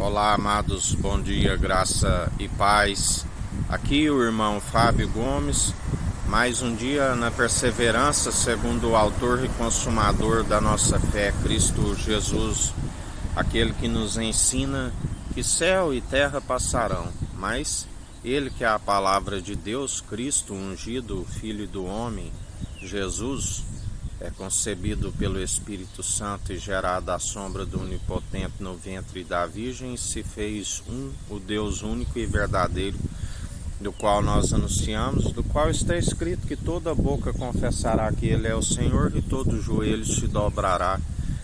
Olá, amados, bom dia, graça e paz. Aqui o irmão Fábio Gomes, mais um dia na perseverança, segundo o autor e consumador da nossa fé, Cristo Jesus, aquele que nos ensina que céu e terra passarão, mas ele que é a palavra de Deus, Cristo ungido, Filho do homem, Jesus, é concebido pelo Espírito Santo e gerado à sombra do Onipotente no ventre da Virgem, se fez o Deus único e verdadeiro, do qual nós anunciamos, do qual está escrito que toda boca confessará que Ele é o Senhor e todo joelho se dobrará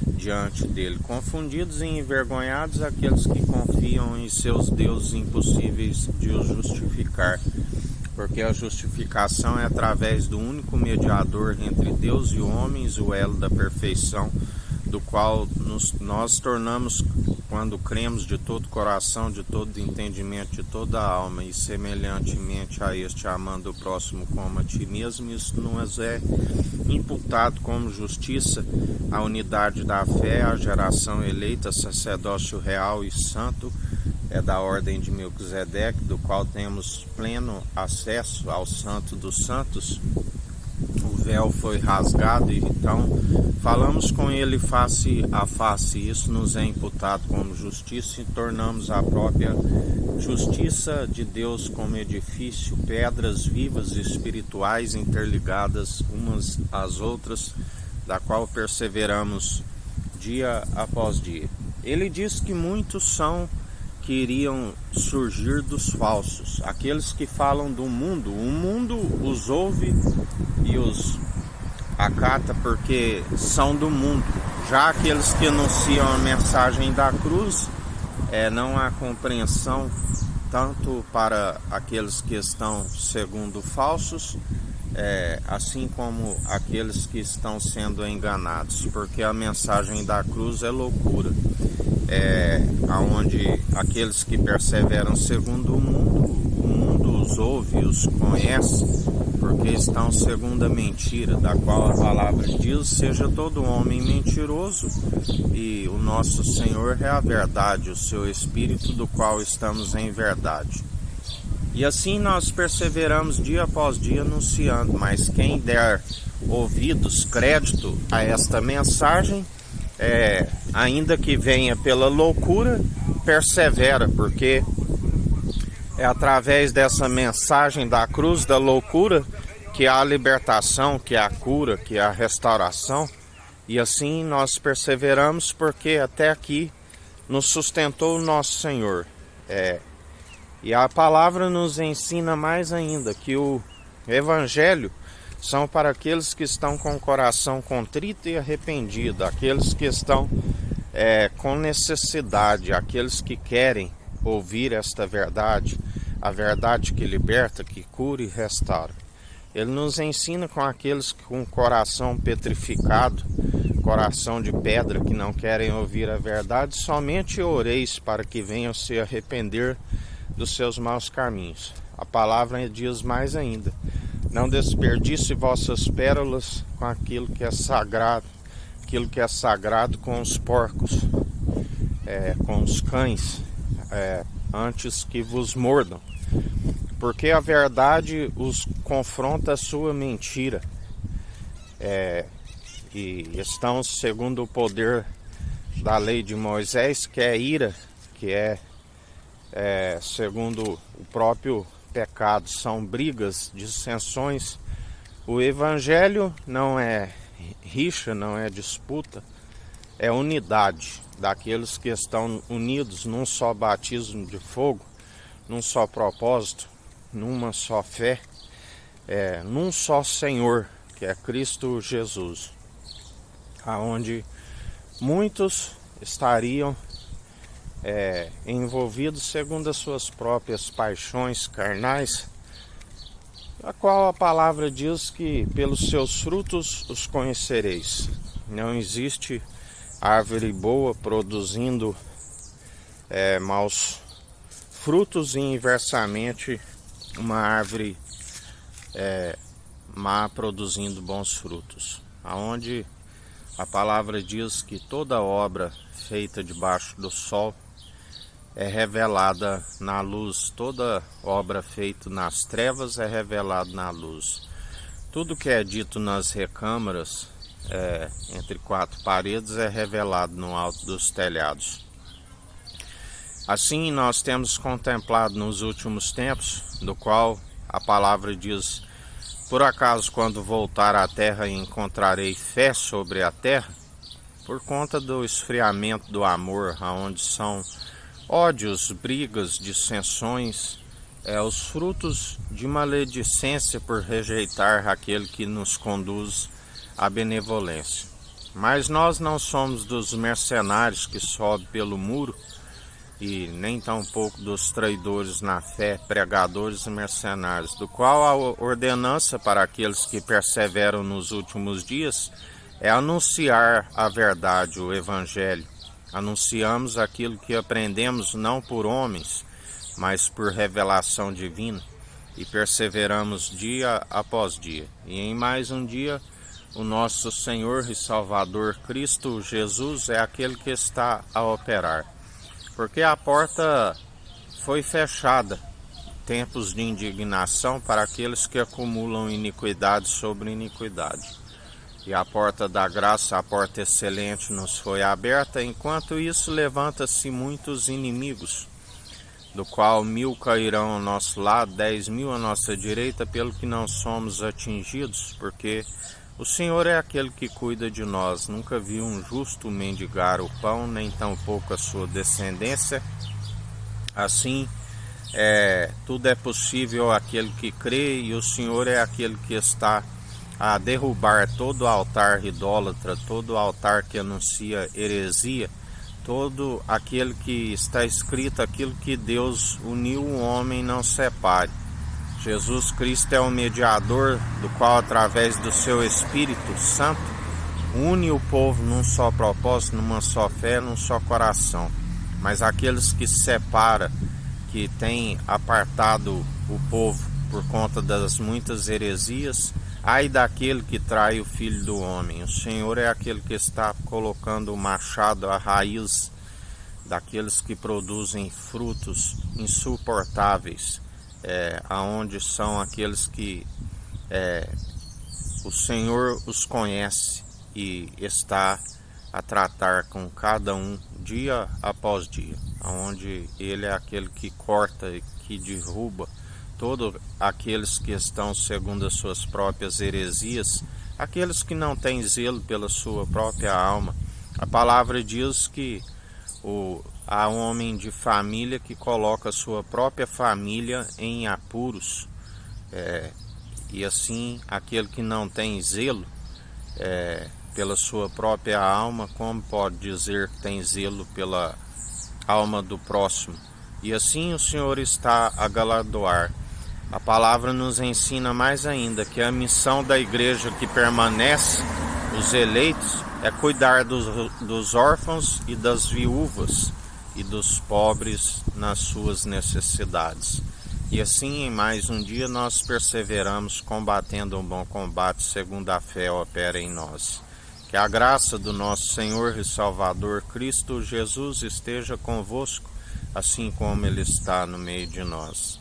diante dele. Confundidos e envergonhados aqueles que confiam em seus deuses impossíveis de os justificar, porque a justificação é através do único mediador entre Deus e homens, o elo da perfeição, do qual nós tornamos quando cremos de todo coração, de todo entendimento, de toda alma, e semelhantemente a este, amando o próximo como a ti mesmo. Isso nos é imputado como justiça, a unidade da fé, a geração eleita, sacerdócio real e santo, é da ordem de Melquisedeque, do qual temos pleno acesso ao Santo dos Santos. O véu foi rasgado e então falamos com ele face a face. Isso nos é imputado como justiça e tornamos a própria justiça de Deus como edifício, pedras vivas e espirituais interligadas umas às outras, da qual perseveramos dia após dia. Ele diz que muitos são que iriam surgir dos falsos, aqueles que falam do mundo. O mundo os ouve e os acata porque são do mundo. Já aqueles que anunciam a mensagem da cruz, não há compreensão tanto para aqueles que estão segundo falsos, assim como aqueles que estão sendo enganados, porque a mensagem da cruz é loucura. Onde aqueles que perseveram segundo o mundo os ouve, os conhece, porque estão segundo a mentira, da qual a palavra diz: seja todo homem mentiroso, e o nosso Senhor é a verdade, o seu Espírito, do qual estamos em verdade. E assim nós perseveramos dia após dia anunciando, mas quem der ouvidos, crédito a esta mensagem, ainda que venha pela loucura, persevera, porque é através dessa mensagem da cruz, da loucura, que há a libertação, que há a cura, que há a restauração. E assim nós perseveramos, porque até aqui nos sustentou o nosso Senhor. E a palavra nos ensina mais ainda que o Evangelho são para aqueles que estão com o coração contrito e arrependido, aqueles que estão com necessidade, aqueles que querem ouvir esta verdade, a verdade que liberta, que cura e restaura. Ele nos ensina com aqueles com o coração petrificado, coração de pedra, que não querem ouvir a verdade: somente oreis para que venham se arrepender dos seus maus caminhos. A palavra diz mais ainda: não desperdice vossas pérolas com aquilo que é sagrado com os porcos, com os cães, antes que vos mordam, porque a verdade os confronta a sua mentira, e estão segundo o poder da lei de Moisés, que é ira, que segundo o próprio pecado, são brigas, dissensões. O Evangelho não é rixa, não é disputa, é unidade daqueles que estão unidos num só batismo de fogo, num só propósito, numa só fé, num só Senhor, que é Cristo Jesus, aonde muitos estariam envolvidos segundo as suas próprias paixões carnais, a qual a palavra diz que pelos seus frutos os conhecereis. Não existe árvore boa produzindo maus frutos, e inversamente uma árvore má produzindo bons frutos, aonde a palavra diz que toda obra feita debaixo do sol é revelada na luz. Toda obra feita nas trevas é revelada na luz. Tudo que é dito nas recâmaras, entre quatro paredes, é revelado no alto dos telhados. Assim nós temos contemplado nos últimos tempos, do qual a palavra diz: por acaso quando voltar à terra encontrarei fé sobre a terra? Por conta do esfriamento do amor, aonde são ódios, brigas, dissensões, os frutos de maledicência por rejeitar aquele que nos conduz à benevolência. Mas nós não somos dos mercenários que sobem pelo muro, e nem tampouco dos traidores na fé, pregadores e mercenários, do qual a ordenança para aqueles que perseveram nos últimos dias é anunciar a verdade, o Evangelho. Anunciamos aquilo que aprendemos não por homens, mas por revelação divina, e perseveramos dia após dia. E em mais um dia, o nosso Senhor e Salvador Cristo Jesus é aquele que está a operar. Porque a porta foi fechada, tempos de indignação para aqueles que acumulam iniquidade sobre iniquidade. E a porta da graça, a porta excelente, nos foi aberta. Enquanto isso, levanta-se muitos inimigos, do qual 1000 cairão ao nosso lado, 10.000 à nossa direita, pelo que não somos atingidos, porque o Senhor é aquele que cuida de nós. Nunca vi um justo mendigar o pão, nem tampouco a sua descendência. Assim, tudo é possível àquele que crê, e o Senhor é aquele que está a derrubar todo altar idólatra, todo altar que anuncia heresia, todo aquele que está escrito, aquilo que Deus uniu, o homem não separe. Jesus Cristo é o mediador, do qual, através do seu Espírito Santo, une o povo num só propósito, numa só fé, num só coração. Mas aqueles que separa, que têm apartado o povo por conta das muitas heresias, ai daquele que trai o Filho do Homem. O Senhor é aquele que está colocando o machado à raiz daqueles que produzem frutos insuportáveis, aonde são aqueles que o Senhor os conhece e está a tratar com cada um dia após dia, aonde Ele é aquele que corta e que derruba todos aqueles que estão segundo as suas próprias heresias, aqueles que não têm zelo pela sua própria alma. A palavra diz que há um homem de família que coloca a sua própria família em apuros, e assim aquele que não tem zelo pela sua própria alma, como pode dizer que tem zelo pela alma do próximo? E assim o Senhor está a galardoar. A palavra nos ensina mais ainda que a missão da igreja que permanece, os eleitos, é cuidar dos órfãos e das viúvas e dos pobres nas suas necessidades. E assim, em mais um dia, nós perseveramos combatendo um bom combate, segundo a fé opera em nós. Que a graça do nosso Senhor e Salvador Cristo Jesus esteja convosco, assim como Ele está no meio de nós.